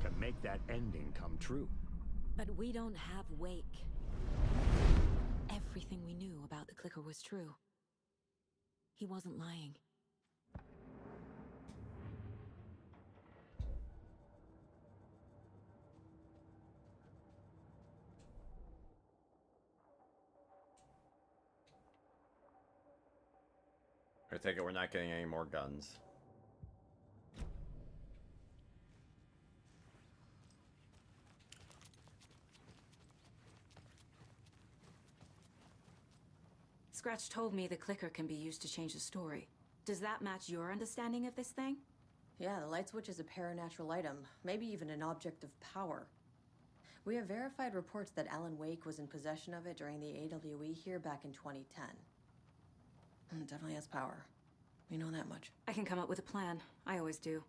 can make that ending come true. But we don't have Wake. Everything we knew about the clicker was true. He wasn't lying. I take it we're not getting any more guns. Scratch told me the clicker can be used to change the story. Does that match your understanding of this thing? Yeah, the light switch is a paranatural item, maybe even an object of power. We have verified reports that Alan Wake was in possession of it during the AWE here back in 2010. It definitely has power. We know that much. I can come up with a plan. I always do.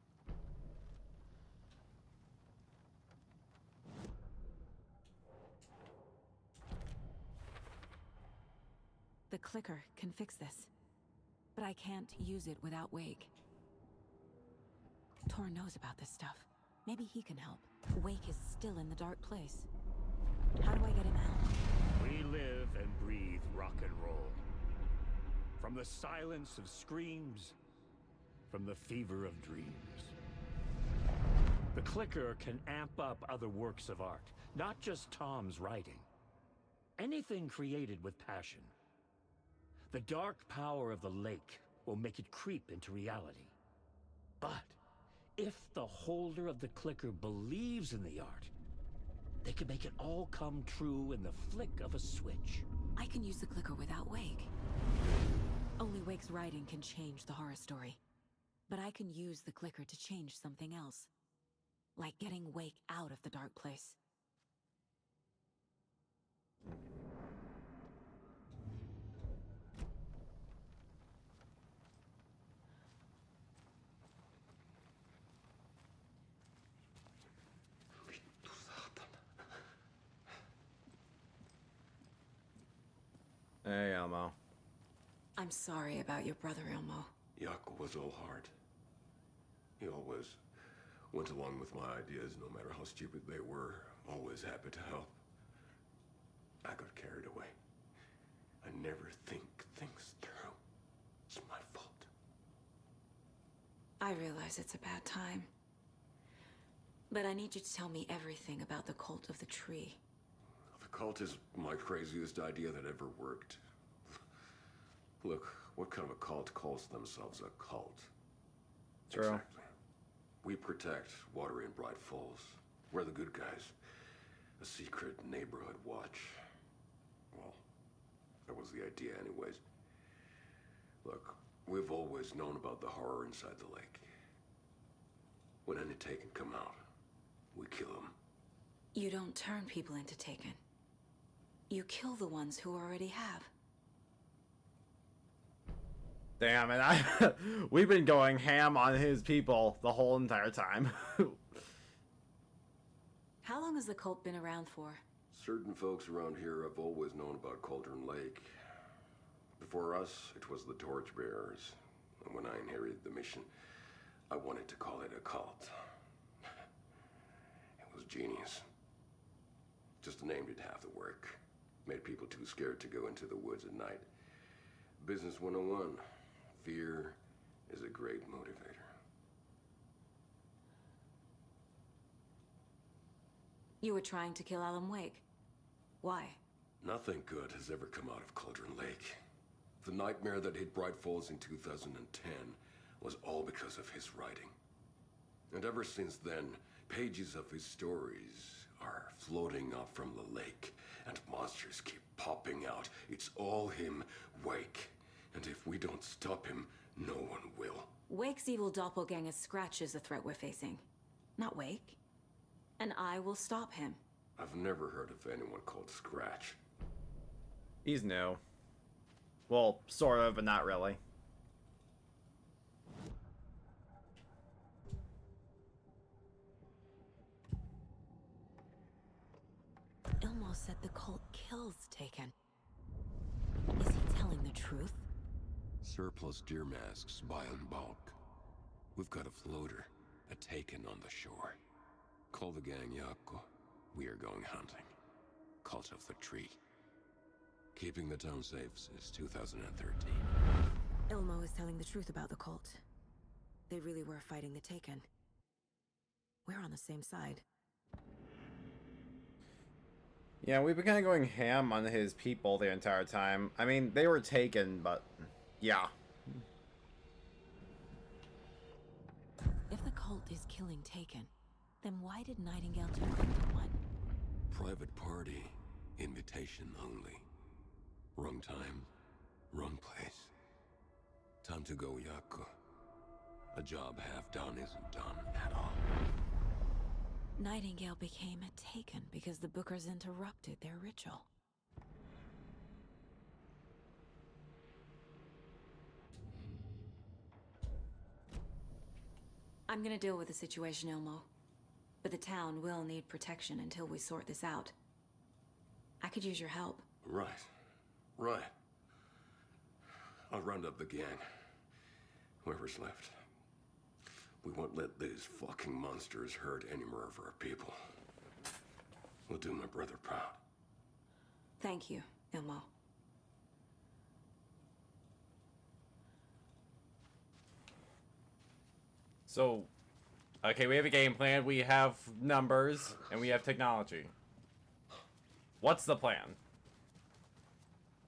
The clicker can fix this. But I can't use it without Wake. Tor knows about this stuff. Maybe he can help. Wake is still in the Dark Place. How do I get him out? We live and breathe rock and roll. From the silence of screams, from the fever of dreams. The clicker can amp up other works of art, not just Tom's writing. Anything created with passion. The dark power of the lake will make it creep into reality. But if the holder of the clicker believes in the art, they can make it all come true in the flick of a switch. I can use the clicker without Wake. Only Wake's writing can change the horror story. But I can use the clicker to change something else. Like getting Wake out of the Dark Place. Hey, Elmo. I'm sorry about your brother, Elmo. Yaakov was all heart. He always went along with my ideas, no matter how stupid they were. Always happy to help. I got carried away. I never think things through. It's my fault. I realize it's a bad time. But I need you to tell me everything about the cult of the tree. The cult is my craziest idea that ever worked. Look, what kind of a cult calls themselves a cult? True. Exactly. We protect Water in Bright Falls. We're the good guys. A secret neighborhood watch. Well, that was the idea anyways. Look, we've always known about the horror inside the lake. When any Taken come out, we kill them. You don't turn people into Taken. You kill the ones who already have. Damn it, we've been going ham on his people the whole entire time. How long has the cult been around for? Certain folks around here have always known about Cauldron Lake. Before us, it was the Torchbearers. And when I inherited the mission, I wanted to call it a cult. It was genius. Just the name did half the work. Made people too scared to go into the woods at night. Business 101. Fear is a great motivator. You were trying to kill Alan Wake. Why? Nothing good has ever come out of Cauldron Lake. The nightmare that hit Bright Falls in 2010 was all because of his writing. And ever since then, pages of his stories are floating up from the lake, and monsters keep popping out. It's all him, Wake. And if we don't stop him, no one will. Wake's evil doppelganger Scratch is the threat we're facing, not Wake. And I will stop him. I've never heard of anyone called Scratch. He's new. Well, sort of, but not really. Ilmo said the cult kills Taken. Is he telling the truth? Surplus deer masks buy in bulk. We've got a floater, a Taken on the shore. Call the gang Yako. We are going hunting. Cult of the Tree. Keeping the town safe since 2013. Ilmo is telling the truth about the cult. They really were fighting the Taken. We're on the same side. Yeah, we've been kind of going ham on his people the entire time. I mean, they were taken, but yeah. If the cult is killing Taken, then why did Nightingale turn into one? Private party. Invitation only. Wrong time. Wrong place. Time to go, Yako. A job half done isn't done at all. Nightingale became a Taken because the Bookers interrupted their ritual. I'm gonna deal with the situation, Ilmo. But the town will need protection until we sort this out. I could use your help. Right. Right. I'll round up the gang. Whoever's left. We won't let these fucking monsters hurt any more of our people. We'll do my brother proud. Thank you, Ilmo. So, okay, we have a game plan, we have numbers, and we have technology. What's the plan?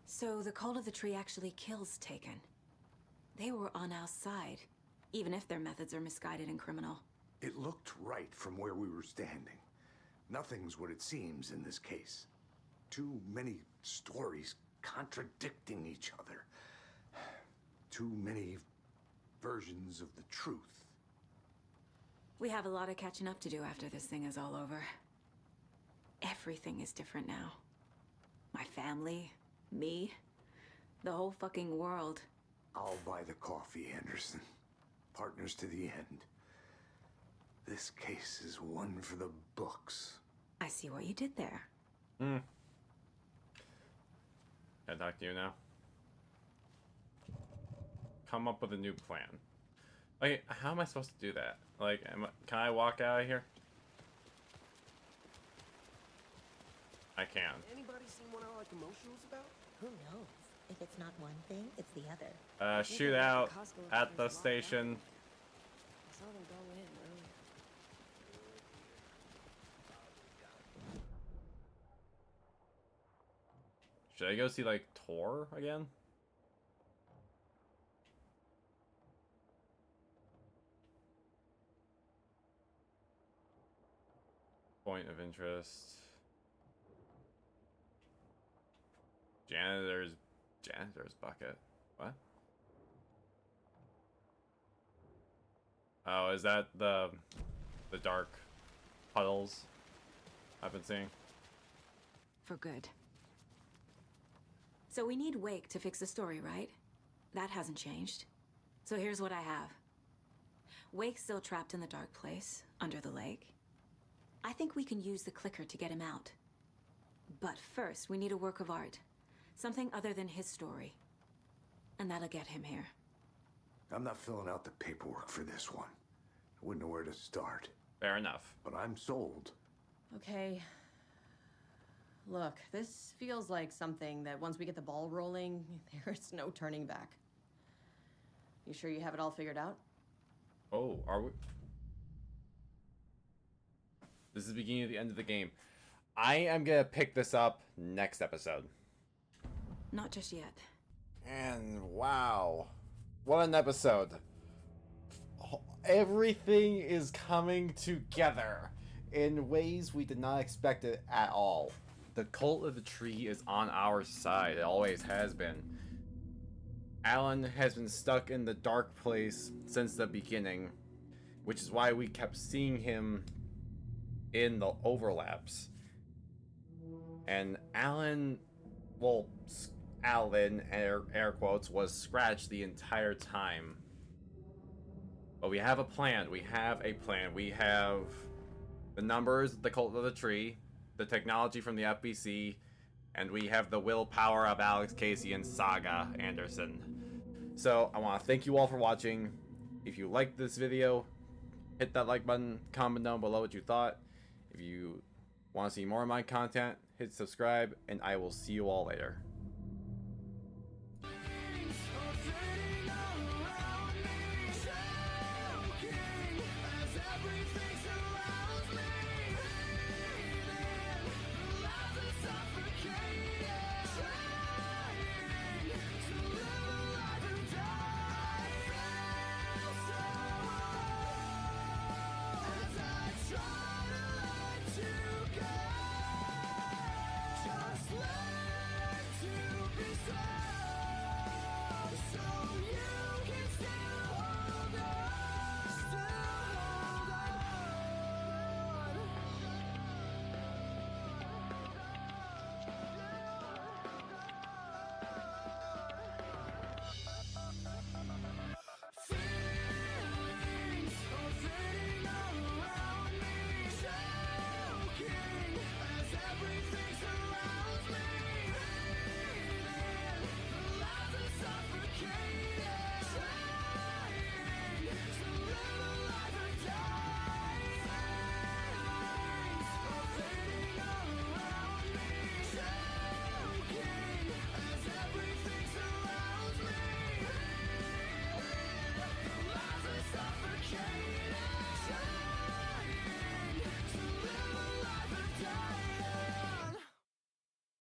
So the Cult of the Tree actually kills Taken. They were on our side, even if their methods are misguided and criminal. It looked right from where we were standing. Nothing's what it seems in this case. Too many stories contradicting each other. Too many versions of the truth. We have a lot of catching up to do after this thing is all over. Everything is different now. My family, me, the whole fucking world. I'll buy the coffee, Anderson. Partners to the end. This case is one for the books. I see what you did there. Can I talk to you now? Come up with a new plan. Okay, how am I supposed to do that? Like, can I walk out of here? I can. Anybody seen what I like emotions about? Who knows? If it's not one thing, it's the other. Shootout at the station. I saw them go in earlier. Should I go see, like, Tor again? Point of interest. Janitor's bucket. What? Oh, is that the dark puddles I've been seeing? For good. So we need Wake to fix the story, right? That hasn't changed. So here's what I have. Wake's still trapped in the dark place, under the lake. I think we can use the clicker to get him out. But first, we need a work of art. Something other than his story. And that'll get him here. I'm not filling out the paperwork for this one. I wouldn't know where to start. Fair enough. But I'm sold. Okay. Look, this feels like something that once we get the ball rolling, there's no turning back. You sure you have it all figured out? Oh, are we? This is the beginning of the end of the game. I am gonna pick this up next episode. Not just yet. And wow, what an episode. Everything is coming together in ways we did not expect it at all. The cult of the tree is on our side. It always has been. Alan has been stuck in the dark place since the beginning, which is why we kept seeing him in the overlaps. And Alan, well, Alan, air quotes, was scratched the entire time. But we have a plan. We have a plan. We have the numbers, the cult of the tree, the technology from the FBC, and we have the willpower of Alex Casey and Saga Anderson. So I want to thank you all for watching. If you liked this video, hit that like button, comment down below what you thought. If you want to see more of my content, hit subscribe, and I will see you all later.